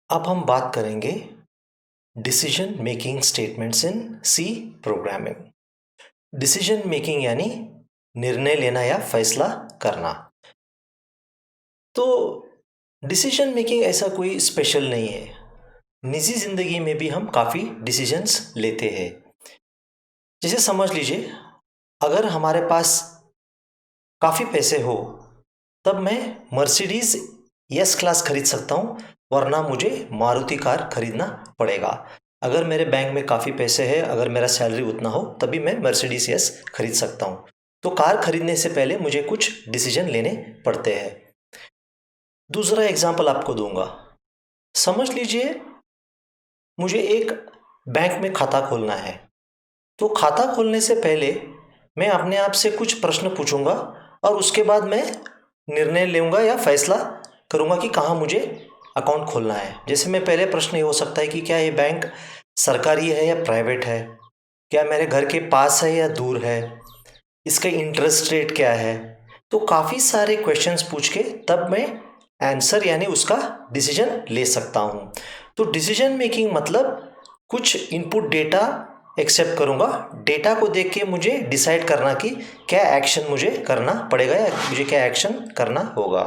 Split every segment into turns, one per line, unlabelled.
अब हम बात करेंगे decision making statements in C programming. Decision making यानी निर्णय लेना या फैसला करना। तो डिसीजन मेकिंग ऐसा कोई स्पेशल नहीं है। निजी जिंदगी में भी हम काफ़ी डिसीजंस लेते हैं। जैसे समझ लीजिए, अगर हमारे पास काफ़ी पैसे हो तब मैं मर्सिडीज एस क्लास खरीद सकता हूँ, वरना मुझे मारुति कार खरीदना पड़ेगा। अगर मेरे बैंक में काफ़ी पैसे हैं, अगर मेरा सैलरी उतना हो तभी मैं मर्सिडीज एस खरीद सकता हूँ। तो कार खरीदने से पहले मुझे कुछ डिसीजन लेने पड़ते हैं। दूसरा एग्जाम्पल आपको दूंगा। समझ लीजिए, मुझे एक बैंक में खाता खोलना है। तो खाता खोलने से पहले मैं अपने आप से कुछ प्रश्न पूछूंगा और उसके बाद मैं निर्णय लूंगा या फैसला करूंगा कि कहाँ मुझे अकाउंट खोलना है। जैसे मैं पहले प्रश्न ये हो सकता है कि क्या ये बैंक सरकारी है या प्राइवेट है, क्या मेरे घर के पास है या दूर है, इसका इंटरेस्ट रेट क्या है। तो काफ़ी सारे क्वेश्चंस पूछ के तब मैं आंसर यानी उसका डिसीजन ले सकता हूँ। तो डिसीजन मेकिंग मतलब कुछ इनपुट डेटा एक्सेप्ट करूँगा, डेटा को देख के मुझे डिसाइड करना कि क्या एक्शन मुझे करना पड़ेगा या मुझे क्या एक्शन करना होगा।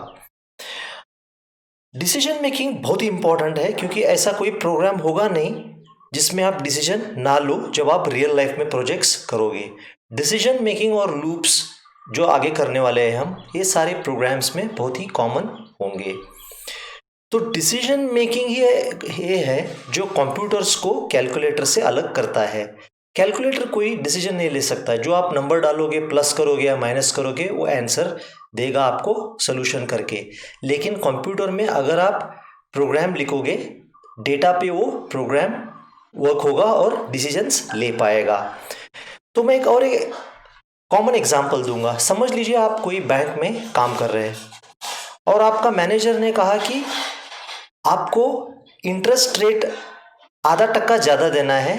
डिसीजन मेकिंग बहुत ही इंपॉर्टेंट है, क्योंकि ऐसा कोई प्रोग्राम होगा नहीं जिसमें आप डिसीजन ना लो जब आप रियल लाइफ में प्रोजेक्ट्स करोगे। डिसीजन मेकिंग और लूप्स जो आगे करने वाले हैं हम, ये सारे प्रोग्राम्स में बहुत ही कॉमन होंगे। तो डिसीजन मेकिंग ये है जो कंप्यूटर्स को कैलकुलेटर से अलग करता है। कैलकुलेटर कोई डिसीजन नहीं ले सकता। जो आप नंबर डालोगे, प्लस करोगे या माइनस करोगे, वो आंसर देगा आपको सोल्यूशन करके। लेकिन कंप्यूटर में अगर आप प्रोग्राम लिखोगे, डेटा पे वो प्रोग्राम वर्क होगा और डिसीजंस ले पाएगा। तो मैं एक कॉमन एग्जांपल दूंगा। समझ लीजिए, आप कोई बैंक में काम कर रहे हैं और आपका मैनेजर ने कहा कि आपको इंटरेस्ट रेट ½ ज़्यादा देना है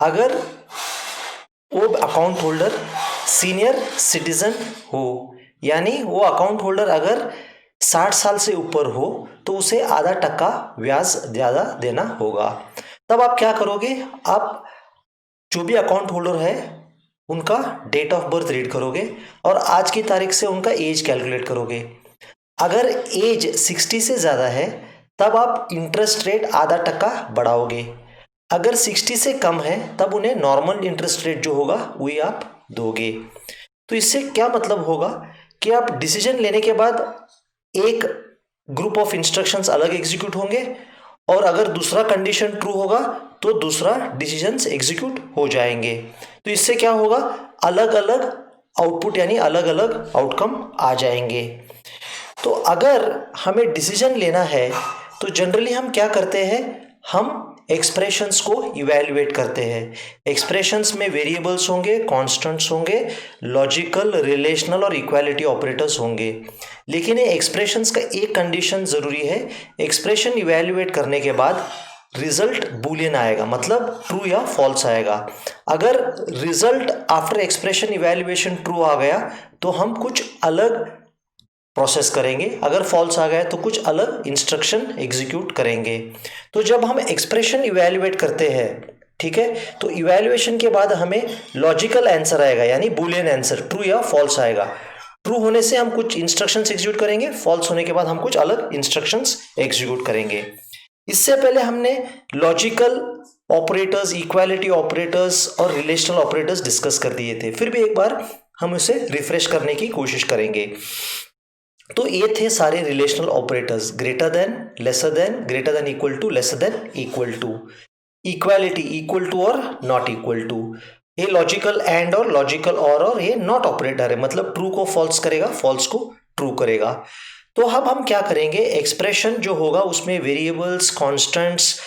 अगर वो अकाउंट होल्डर सीनियर सिटीजन हो। यानी वो अकाउंट होल्डर अगर 60 साल से ऊपर हो तो उसे ½ ब्याज ज़्यादा देना होगा। तब आप क्या करोगे? आप जो भी अकाउंट होल्डर है उनका डेट ऑफ बर्थ रीड करोगे और आज की तारीख से उनका एज कैलकुलेट करोगे। अगर एज 60 से ज़्यादा है तब आप इंटरेस्ट रेट ½ बढ़ाओगे। अगर 60 से कम है तब उन्हें नॉर्मल इंटरेस्ट रेट जो होगा वही आप दोगे। तो इससे क्या मतलब होगा कि आप डिसीजन लेने के बाद एक ग्रुप ऑफ इंस्ट्रक्शंस अलग एग्जीक्यूट होंगे और अगर दूसरा कंडीशन ट्रू होगा तो दूसरा डिसीजंस एग्जीक्यूट हो जाएंगे। तो इससे क्या होगा? अलग अलग आउटपुट यानी अलग अलग आउटकम आ जाएंगे। तो अगर हमें डिसीजन लेना है तो जनरली हम क्या करते हैं? हम एक्सप्रेशंस को इवैल्यूएट करते हैं। एक्सप्रेशंस में वेरिएबल्स होंगे, कांस्टेंट्स होंगे, लॉजिकल, रिलेशनल और इक्वालिटी ऑपरेटर्स होंगे। लेकिन ये एक्सप्रेशंस का एक कंडीशन ज़रूरी है। एक्सप्रेशन इवैल्यूएट करने के बाद रिजल्ट बूलियन आएगा, मतलब ट्रू या फॉल्स आएगा। अगर result after expression evaluation true आ गया तो हम कुछ अलग प्रोसेस करेंगे, अगर फॉल्स आ गया तो कुछ अलग इंस्ट्रक्शन एग्जीक्यूट करेंगे। तो जब हम एक्सप्रेशन इवैल्यूएट करते हैं, ठीक है, तो इवैल्यूएशन के बाद हमें लॉजिकल आंसर आएगा यानी बूलियन आंसर, ट्रू या फॉल्स आएगा। ट्रू होने से हम कुछ इंस्ट्रक्शंस एग्जीक्यूट करेंगे, फॉल्स होने के बाद हम कुछ अलग इंस्ट्रक्शंस एग्जीक्यूट करेंगे। इससे पहले हमने लॉजिकल ऑपरेटर्स, इक्वालिटी ऑपरेटर्स और रिलेशनल ऑपरेटर्स डिस्कस कर दिए थे। फिर भी एक बार हम उसे रिफ्रेश करने की कोशिश करेंगे। तो ये थे सारे relational operators: greater than, lesser than, greater than equal to, lesser than equal to, equality, equal to और नॉट इक्वल टू। ये लॉजिकल एंड और लॉजिकल और ये नॉट ऑपरेटर है, मतलब ट्रू को फॉल्स करेगा, फॉल्स को ट्रू करेगा। तो अब हम क्या करेंगे? एक्सप्रेशन जो होगा उसमें वेरिएबल्स, कांस्टेंट्स,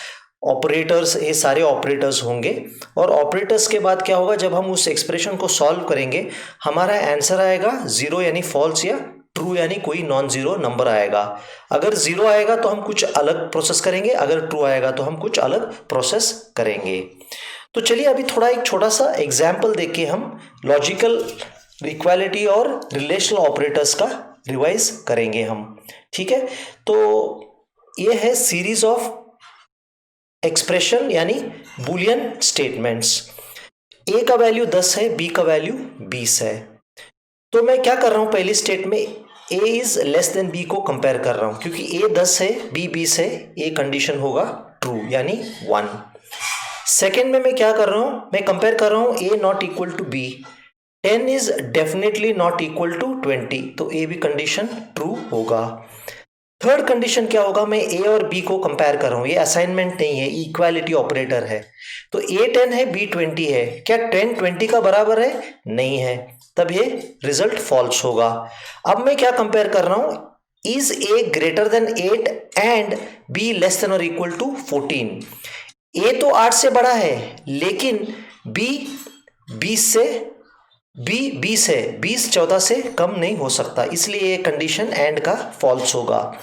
ऑपरेटर्स, ये सारे ऑपरेटर्स होंगे। और ऑपरेटर्स के बाद क्या होगा? जब हम उस एक्सप्रेशन को सॉल्व करेंगे हमारा आंसर आएगा 0 यानी फॉल्स या ट्रू यानी कोई नॉन जीरो नंबर आएगा। अगर 0 आएगा तो हम कुछ अलग प्रोसेस करेंगे, अगर ट्रू आएगा तो हम कुछ अलग प्रोसेस करेंगे। तो चलिए अभी थोड़ा एक छोटा सा एग्जाम्पल देख के हम लॉजिकल, इक्वालिटी और रिलेशनल ऑपरेटर्स का रिवाइज करेंगे हम, ठीक है। तो ये है सीरीज ऑफ एक्सप्रेशन यानी बुलियन स्टेटमेंट्स। ए का वैल्यू 10 है, बी का वैल्यू 20 है। तो मैं क्या कर रहा हूं, पहली स्टेट में ए इज लेस देन बी को कंपेयर कर रहा हूं, क्योंकि ए 10 है बी 20 है, ए कंडीशन होगा ट्रू यानी 1। सेकेंड में मैं क्या कर रहा हूं, मैं कंपेयर कर रहा हूं A not equal to B, 10 is definitely not equal to 20, तो ए भी कंडीशन ट्रू होगा। थर्ड कंडीशन क्या होगा, मैं ए और बी को कंपेयर कर रहा हूं, ये असाइनमेंट नहीं है, इक्वालिटी ऑपरेटर है। तो ए 10 है बी 20 है, क्या 10 20 का बराबर है? नहीं है, तब ये रिजल्ट फॉल्स होगा। अब मैं क्या कंपेयर कर रहा हूं, is a greater than 8 and be less than और इक्वल टू 14। ए तो 8 से बड़ा है, लेकिन बी 20 14 से कम नहीं हो सकता, इसलिए ये कंडीशन एंड का फॉल्स होगा।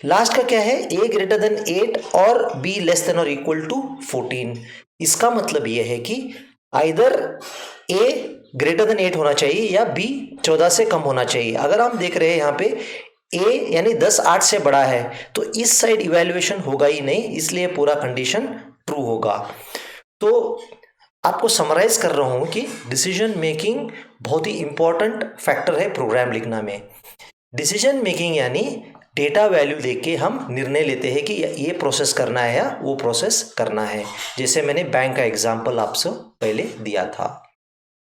लास्ट का क्या है, ए ग्रेटर देन 8 और बी लेस देन और इक्वल टू 14। इसका मतलब यह है कि आइदर ए ग्रेटर देन 8 होना चाहिए या बी 14 से कम होना चाहिए। अगर हम देख रहे हैं यहाँ पे ए यानी 10 8 से बड़ा है, तो इस साइड इवैल्यूएशन होगा ही नहीं, इसलिए पूरा कंडीशन ट्रू होगा। तो आपको समराइज कर रहा हूं कि डिसीजन मेकिंग बहुत ही इंपॉर्टेंट फैक्टर है प्रोग्राम लिखना में। डिसीजन मेकिंग यानी डेटा वैल्यू देके हम निर्णय लेते हैं कि ये प्रोसेस करना है या वो प्रोसेस करना है, जैसे मैंने बैंक का एग्जांपल आपसे पहले दिया था।